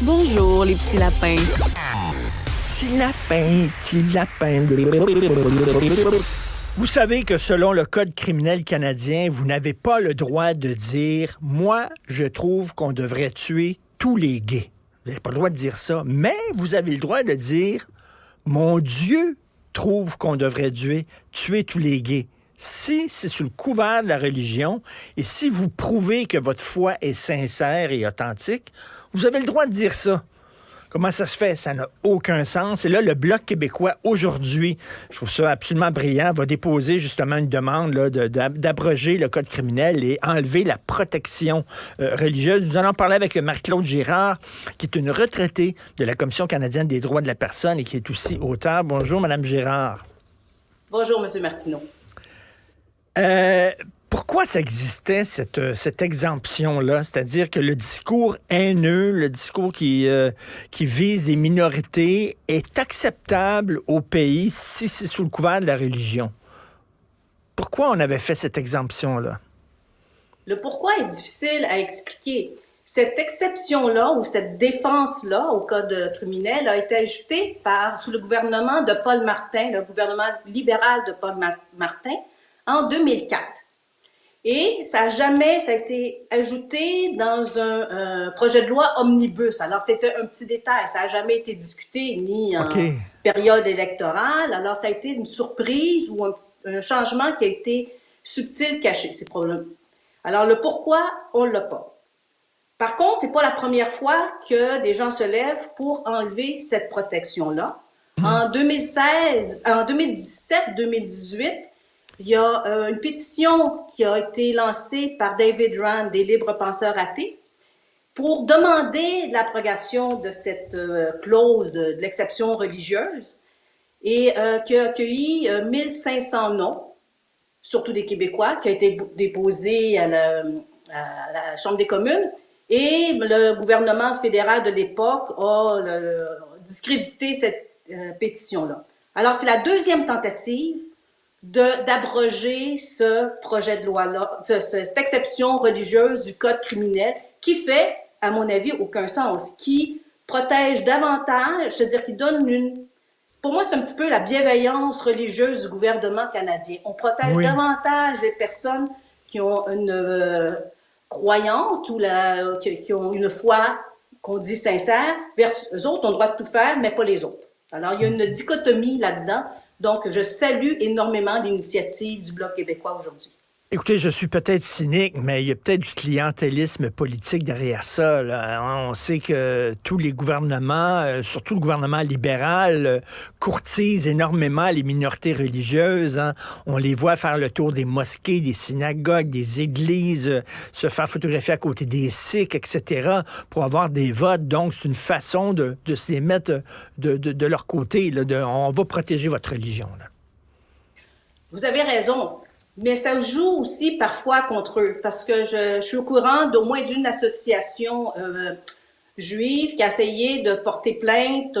Bonjour, les petits lapins. Petit lapin, petit lapin. Vous savez que selon le Code criminel canadien, vous n'avez pas le droit de dire « Moi, je trouve qu'on devrait tuer tous les gays ». Vous n'avez pas le droit de dire ça, mais vous avez le droit de dire « Mon Dieu trouve qu'on devrait tuer tous les gays ». Si c'est sous le couvert de la religion et si vous prouvez que votre foi est sincère et authentique, vous avez le droit de dire ça. Comment ça se fait? Ça n'a aucun sens. Et là, le Bloc québécois, aujourd'hui, je trouve ça absolument brillant, va déposer justement une demande là, d'abroger le Code criminel et enlever la protection religieuse. Nous allons parler avec Marie-Claude Girard, qui est une retraitée de la Commission canadienne des droits de la personne et qui est aussi auteure. Bonjour, Mme Girard. Bonjour, M. Martineau. Pourquoi ça existait, cette exemption-là? C'est-à-dire que le discours haineux, le discours qui vise des minorités est acceptable au pays si c'est sous le couvert de la religion. Pourquoi on avait fait cette exemption-là? Le pourquoi est difficile à expliquer. Cette exception-là ou cette défense-là au Code criminel a été ajoutée sous le gouvernement de Paul Martin, le gouvernement libéral de Paul Martin, en 2004. Et ça a été ajouté dans un projet de loi omnibus. Alors, c'était un petit détail. Ça n'a jamais été discuté ni en période électorale. Alors, ça a été une surprise ou un changement qui a été subtil, caché. C'est probablement. Alors, le pourquoi, on ne l'a pas. Par contre, c'est pas la première fois que des gens se lèvent pour enlever cette protection-là. En 2017-2018, il y a une pétition qui a été lancée par David Rand, des libres penseurs athées, pour demander l'abrogation de cette clause de l'exception religieuse et qui a accueilli 1500 noms, surtout des Québécois, qui a été déposé à la Chambre des communes. Et le gouvernement fédéral de l'époque a discrédité cette pétition-là. Alors, c'est la deuxième tentative d'abroger ce projet de loi-là, cette exception religieuse du Code criminel qui fait, à mon avis, aucun sens, qui protège davantage, c'est-à-dire qui donne pour moi, c'est un petit peu la bienveillance religieuse du gouvernement canadien. On protège davantage les personnes qui ont une croyante ou qui ont une foi qu'on dit sincère, versus eux autres ont le droit de tout faire, mais pas les autres. Alors, il y a une dichotomie là-dedans. Donc, je salue énormément l'initiative du Bloc québécois aujourd'hui. Écoutez, je suis peut-être cynique, mais il y a peut-être du clientélisme politique derrière ça, là. On sait que tous les gouvernements, surtout le gouvernement libéral, courtisent énormément les minorités religieuses. Hein. On les voit faire le tour des mosquées, des synagogues, des églises, se faire photographier à côté des sikhs, etc., pour avoir des votes. Donc, c'est une façon de se les mettre de leur côté. Là, on va protéger votre religion. Là. Vous avez raison. Mais ça joue aussi parfois contre eux, parce que je suis au courant d'au moins d'une association juive qui a essayé de porter plainte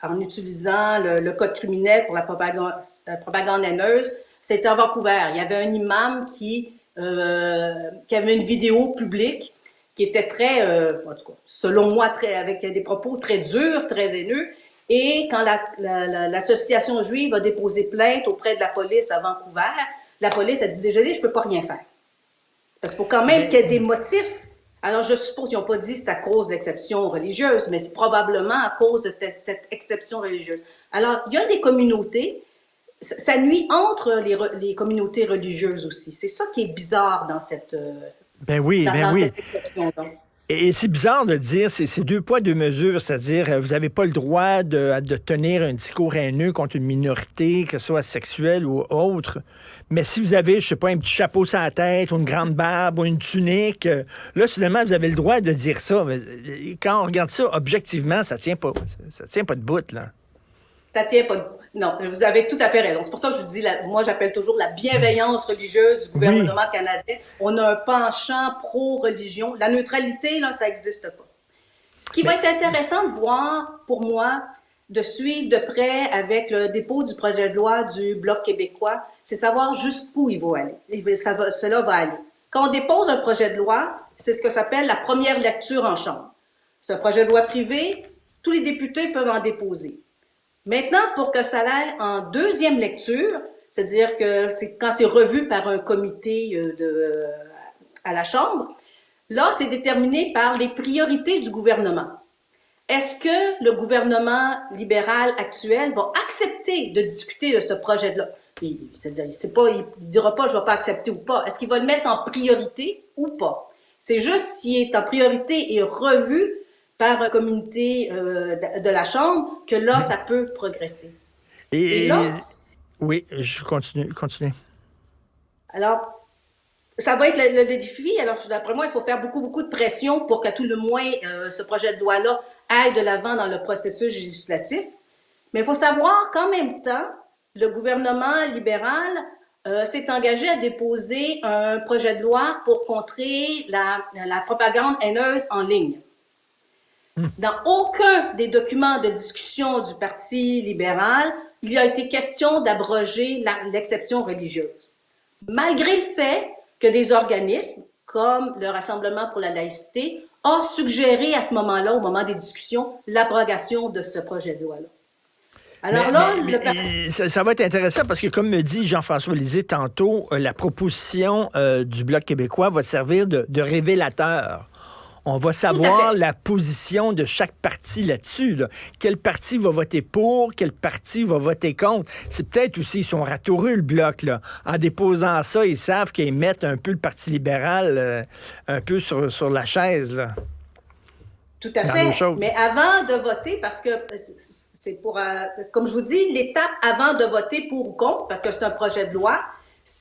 en utilisant le code criminel pour la propagande haineuse. C'était à Vancouver. Il y avait un imam qui avait une vidéo publique qui était très, en tout cas, selon moi, avec des propos très durs, très haineux. Et quand l'association juive a déposé plainte auprès de la police à Vancouver, la police a dit « Désolé, je ne peux pas rien faire. » Parce qu'il faut quand même qu'il y ait des motifs. Alors, je suppose qu'ils n'ont pas dit que c'est à cause de l'exception religieuse, mais c'est probablement à cause de cette exception religieuse. Alors, il y a des communautés, ça nuit entre les communautés religieuses aussi. C'est ça qui est bizarre dans cette, cette exception-là. Et c'est bizarre de dire, c'est deux poids, deux mesures, c'est-à-dire vous n'avez pas le droit de tenir un discours haineux contre une minorité, que ce soit sexuelle ou autre, mais si vous avez, je sais pas, un petit chapeau sur la tête, ou une grande barbe, ou une tunique, là, soudainement, vous avez le droit de dire ça. Mais quand on regarde ça, objectivement, ça tient pas de bout, là. Ça tient pas de... Non, vous avez tout à fait raison. C'est pour ça que je vous dis, moi, j'appelle toujours la bienveillance religieuse du gouvernement canadien. On a un penchant pro-religion. La neutralité, là, ça n'existe pas. Ce qui va être intéressant de voir, pour moi, de suivre de près avec le dépôt du projet de loi du Bloc québécois, c'est savoir jusqu'où il va aller. Cela va aller. Quand on dépose un projet de loi, c'est ce que s'appelle la première lecture en chambre. C'est un projet de loi privé, tous les députés peuvent en déposer. Maintenant, pour que ça aille en deuxième lecture, c'est-à-dire que quand c'est revu par un comité à la Chambre, là, c'est déterminé par les priorités du gouvernement. Est-ce que le gouvernement libéral actuel va accepter de discuter de ce projet de loi? C'est-à-dire, il ne dira pas « je ne vais pas accepter » ou pas. Est-ce qu'il va le mettre en priorité ou pas? C'est juste s'il est en priorité et revu par un comité de la Chambre que là, ça peut progresser. Et là, oui, je continue. Alors, ça va être le défi. Alors, d'après moi, il faut faire beaucoup de pression pour qu'à tout le moins, ce projet de loi-là aille de l'avant dans le processus législatif. Mais il faut savoir qu'en même temps, le gouvernement libéral s'est engagé à déposer un projet de loi pour contrer la propagande haineuse en ligne. Dans aucun des documents de discussion du Parti libéral, il a été question d'abroger l'exception religieuse. Malgré le fait que des organismes, comme le Rassemblement pour la laïcité, ont suggéré à ce moment-là, au moment des discussions, l'abrogation de ce projet de loi-là. Alors ça va être intéressant parce que, comme me dit Jean-François Lisée tantôt, la proposition du Bloc québécois va servir de révélateur. On va savoir la position de chaque parti là-dessus. Là. Quel parti va voter pour, quel parti va voter contre. C'est peut-être aussi, ils sont ratoureux, le Bloc. Là. En déposant ça, ils savent qu'ils mettent un peu le Parti libéral un peu sur la chaise. Là. Tout à fait. Mais avant de voter, parce que c'est pour, comme je vous dis, l'étape avant de voter pour ou contre, parce que c'est un projet de loi,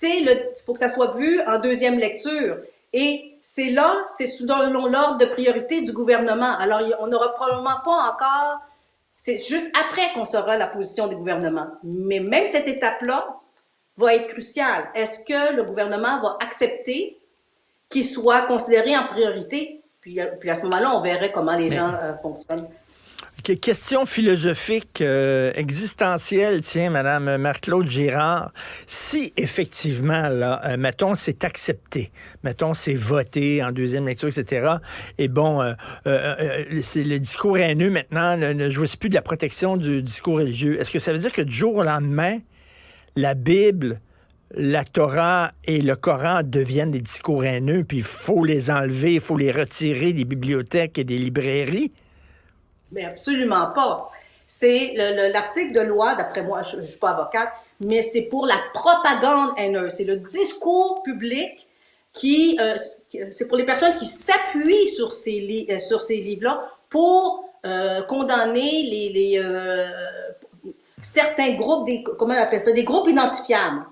il faut que ça soit vu en deuxième lecture. Et c'est selon l'ordre de priorité du gouvernement. Alors, on n'aura probablement pas encore, c'est juste après qu'on saura la position du gouvernement. Mais même cette étape-là va être cruciale. Est-ce que le gouvernement va accepter qu'il soit considéré en priorité? Puis à ce moment-là, on verrait comment les gens fonctionnent. Question philosophique existentielle, tiens, Madame Marc-Claude Girard. Si effectivement, là, mettons, c'est accepté, mettons, c'est voté en deuxième lecture, etc., et bon, c'est le discours haineux maintenant ne jouisse plus de la protection du discours religieux. Est-ce que ça veut dire que du jour au lendemain, la Bible, la Torah et le Coran deviennent des discours haineux, puis il faut les enlever, il faut les retirer des bibliothèques et des librairies? Mais absolument pas. C'est l'article de loi, d'après moi, je ne suis pas avocate, mais c'est pour la propagande haineuse. C'est le discours public c'est pour les personnes qui s'appuient sur ces livres-là pour condamner certains groupes, comment on appelle ça, des groupes identifiables.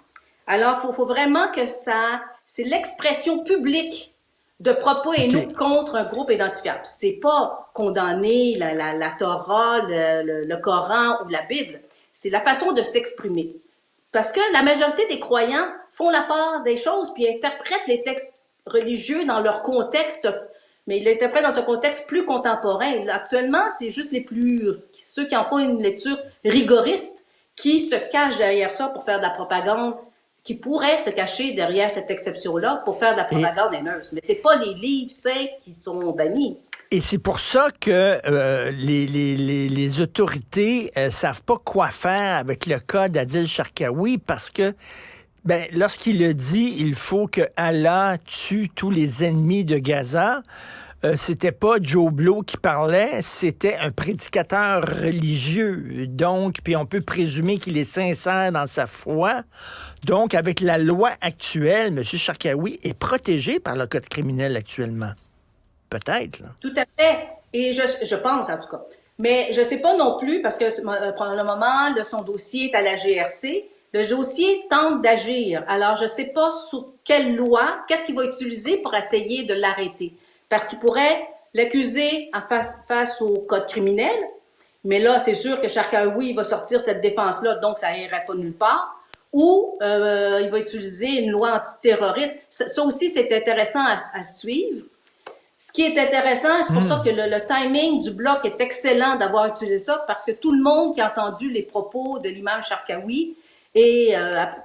Alors, il faut vraiment que c'est l'expression publique de propos haineux contre un groupe identifiable. C'est pas condamner la Torah, le Coran ou la Bible. C'est la façon de s'exprimer. Parce que la majorité des croyants font la part des choses puis interprètent les textes religieux dans leur contexte, mais ils l'interprètent dans un contexte plus contemporain. Actuellement, c'est juste ceux qui en font une lecture rigoriste qui se cachent derrière ça pour faire de la propagande, qui pourrait se cacher derrière cette exception-là pour faire de la propagande haineuse. Mais c'est pas les livres saints qui sont bannis. Et c'est pour ça que les autorités savent pas quoi faire avec le cas d'Adil Sharkawi, parce que lorsqu'il le dit, il faut que Allah tue tous les ennemis de Gaza. C'était pas Joe Blow qui parlait, c'était un prédicateur religieux. Donc, puis on peut présumer qu'il est sincère dans sa foi. Donc, avec la loi actuelle, M. Sharkawi est protégé par le code criminel actuellement. Peut-être. Là. Tout à fait. Et je pense, en tout cas. Mais je ne sais pas non plus, parce que pour le moment, son dossier est à la GRC. Le dossier tente d'agir. Alors, je ne sais pas sous quelle loi, qu'est-ce qu'il va utiliser pour essayer de l'arrêter. Parce qu'il pourrait l'accuser face au code criminel, mais là, c'est sûr que Sharkawi va sortir cette défense-là, donc ça n'irait pas nulle part. Ou il va utiliser une loi antiterroriste. Ça aussi, c'est intéressant à suivre. Ce qui est intéressant, c'est pour ça que le timing du Bloc est excellent d'avoir utilisé ça, parce que tout le monde qui a entendu les propos de l'imam Sharkawi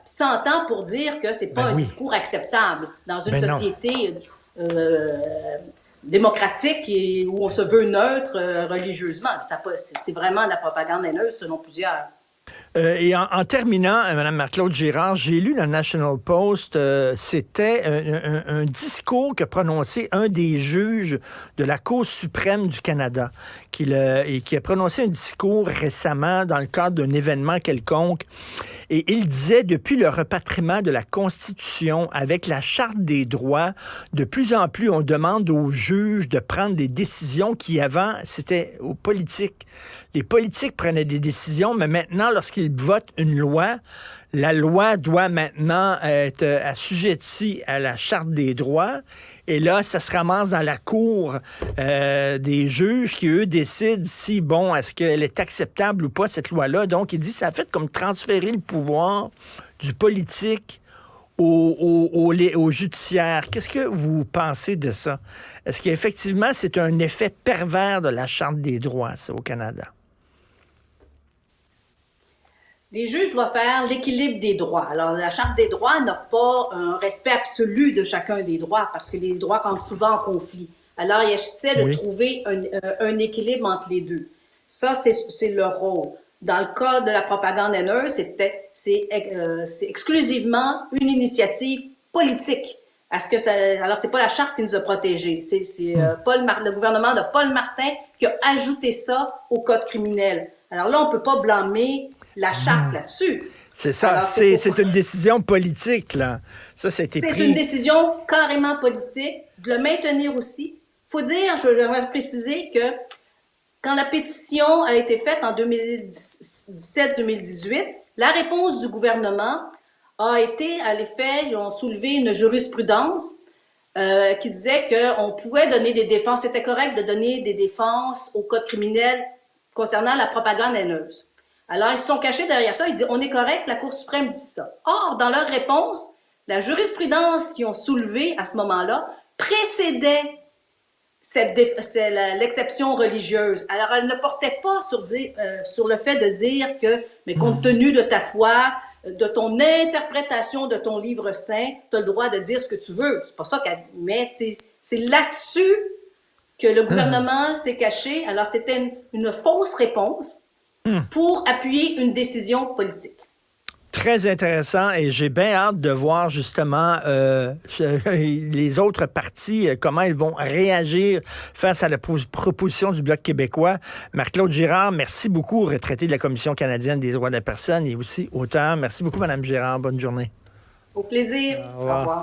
s'entend pour dire que c'est pas un discours acceptable dans une société démocratique et où on se veut neutre religieusement. C'est vraiment de la propagande haineuse selon plusieurs. Et en terminant, Mme Marc-Claude Girard, j'ai lu dans le National Post, c'était un discours qu'a prononcé un des juges de la Cour suprême du Canada, qui a prononcé un discours récemment dans le cadre d'un événement quelconque. Et il disait, depuis le repatriement de la Constitution avec la Charte des droits, de plus en plus, on demande aux juges de prendre des décisions qui, avant, c'était aux politiques. Les politiques prenaient des décisions, mais maintenant, lorsqu'ils votent une loi, la loi doit maintenant être assujettie à la Charte des droits. Et là, ça se ramasse dans la cour des juges qui, eux, décident si, bon, est-ce qu'elle est acceptable ou pas, cette loi-là. Donc, il dit, ça a fait comme transférer le pouvoir du politique au judiciaire. Qu'est-ce que vous pensez de ça? Est-ce qu'effectivement, c'est un effet pervers de la Charte des droits, ça, au Canada? Les juges doivent faire l'équilibre des droits. Alors, la Charte des droits n'a pas un respect absolu de chacun des droits parce que les droits entrent souvent en conflit. Alors, il essaie de trouver un équilibre entre les deux. Ça, c'est leur rôle. Dans le cas de la propagande haineuse, c'est exclusivement une initiative politique. Alors, c'est pas la Charte qui nous a protégés. C'est le gouvernement de Paul Martin qui a ajouté ça au Code criminel. Alors là, on ne peut pas blâmer la Charte là-dessus. C'est ça, alors, c'est une décision politique, là. Ça, c'était pris. C'est une décision carrément politique, de le maintenir aussi. Il faut dire, je vais préciser que quand la pétition a été faite en 2017-2018, la réponse du gouvernement a été, à l'effet, ils ont soulevé une jurisprudence qui disait qu'on pouvait donner des défenses, c'était correct de donner des défenses au code criminel concernant la propagande haineuse. Alors, ils se sont cachés derrière ça. Ils disent, on est correct, la Cour suprême dit ça. Or, dans leur réponse, la jurisprudence qu'ils ont soulevée à ce moment-là précédait l'exception religieuse. Alors, elle ne portait pas sur le fait de dire que, mais compte tenu de ta foi, de ton interprétation de ton livre saint, tu as le droit de dire ce que tu veux. C'est pas ça qu'elle... Mais c'est là-dessus que le gouvernement s'est caché. Alors, c'était une fausse réponse pour appuyer une décision politique. Très intéressant et j'ai bien hâte de voir justement les autres partis, comment ils vont réagir face à la proposition du Bloc québécois. Marc-Claude Girard, merci beaucoup, retraité de la Commission canadienne des droits de la personne et aussi auteur. Merci beaucoup, Mme Girard. Bonne journée. Au plaisir. Au revoir.